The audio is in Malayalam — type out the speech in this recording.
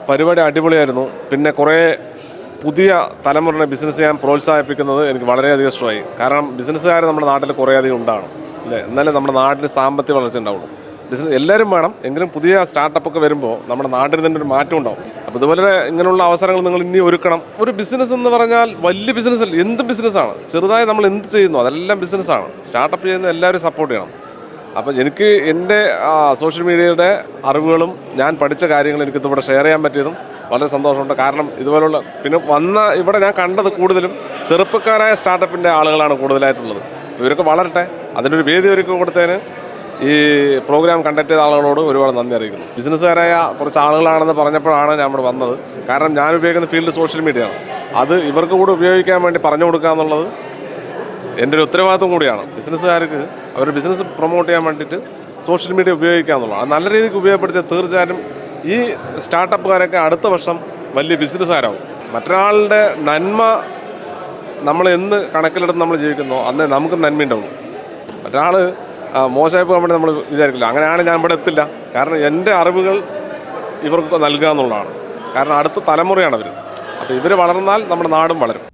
പരിപാടി അടിപൊളിയായിരുന്നു. പിന്നെ കുറേ പുതിയ തലമുറയെ ബിസിനസ് ചെയ്യാൻ പ്രോത്സാഹിപ്പിക്കുന്നത് എനിക്ക് വളരെയധികം ഇഷ്ടമായി. കാരണം ബിസിനസ്സുകാർ നമ്മുടെ നാട്ടിൽ കുറേയധികം ഉണ്ടാകണം അല്ലേ, എന്നാലേ നമ്മുടെ നാട്ടിന് സാമ്പത്തിക വളർച്ച ഉണ്ടാവുള്ളൂ. ബിസിനസ് എല്ലാവരും വേണം, എങ്കിലും പുതിയ സ്റ്റാർട്ടപ്പൊക്കെ വരുമ്പോൾ നമ്മുടെ നാട്ടിൽ തന്നെ ഒരു മാറ്റം ഉണ്ടാവും. അപ്പോൾ ഇതുപോലെ ഇങ്ങനെയുള്ള അവസരങ്ങൾ നിങ്ങൾ ഇനി ഒരുക്കണം. ഒരു ബിസിനസ് എന്ന് പറഞ്ഞാൽ വലിയ ബിസിനസ് അല്ല, എന്ത് ബിസിനസ്സാണ്. ചെറുതായി നമ്മൾ എന്ത് ചെയ്യുന്നു അതെല്ലാം ബിസിനസ്സാണ്. സ്റ്റാർട്ടപ്പ് ചെയ്യുന്ന എല്ലാവരും സപ്പോർട്ട് ചെയ്യണം. അപ്പോൾ എനിക്ക് എൻ്റെ സോഷ്യൽ മീഡിയയുടെ അറിവുകളും ഞാൻ പഠിച്ച കാര്യങ്ങളും എനിക്കിതിവിടെ ഷെയർ ചെയ്യാൻ പറ്റിയതും വളരെ സന്തോഷമുണ്ട്. കാരണം ഇതുപോലുള്ള പിന്നെ ഇവിടെ ഞാൻ കണ്ടത് കൂടുതലും ചെറുപ്പക്കാരായ സ്റ്റാർട്ടപ്പിൻ്റെ ആളുകളാണ് കൂടുതലായിട്ടുള്ളത്. ഇവരൊക്കെ വളരട്ടെ, അതിനൊരു വേദി ഒരുക്കി കൊടുത്തതിന് ഈ പ്രോഗ്രാം കണ്ടക്ട് ചെയ്ത ആളുകളോട് ഒരുപാട് നന്ദി അറിയിക്കുന്നു. ബിസിനസ്സുകാരായ കുറച്ച് ആളുകളാണെന്ന് പറഞ്ഞപ്പോഴാണ് ഞാൻ ഇവിടെ വന്നത്. കാരണം ഞാൻ ഉപയോഗിക്കുന്ന ഫീൽഡ് സോഷ്യൽ മീഡിയയാണ്. അത് ഇവർക്ക് കൂടെ ഉപയോഗിക്കാൻ വേണ്ടി പറഞ്ഞു കൊടുക്കുക എന്നുള്ളത് എൻ്റെ ഒരു ഉത്തരവാദിത്വം കൂടിയാണ്. ബിസിനസ്സുകാർക്ക് അവർ ബിസിനസ് പ്രൊമോട്ട് ചെയ്യാൻ വേണ്ടിയിട്ട് സോഷ്യൽ മീഡിയ ഉപയോഗിക്കുക എന്നുള്ളത് അത് നല്ല രീതിക്ക് ഉപയോഗപ്പെടുത്തിയാൽ തീർച്ചയായും ഈ സ്റ്റാർട്ടപ്പുകാരൊക്കെ അടുത്ത വർഷം വലിയ ബിസിനസ്സുകാരാകും. മറ്റൊരാളുടെ നന്മ നമ്മൾ എന്ന് കണക്കിലെടുത്ത് നമ്മൾ ജീവിക്കുന്നോ അന്നേ നമുക്ക് നന്മ ഉണ്ടാവുള്ളൂ. മറ്റൊരാൾ മോശമായി പോകാൻ വേണ്ടി നമ്മൾ വിചാരിക്കില്ല. അങ്ങനെയാണ് ഞാൻ ഇവിടെ എത്തില്ല. കാരണം എൻ്റെ അറിവുകൾ ഇവർക്ക് നൽകുക എന്നുള്ളതാണ്. കാരണം അടുത്ത തലമുറയാണ് അവർ. അപ്പോൾ ഇവർ വളർന്നാൽ നമ്മുടെ നാടും വളരും.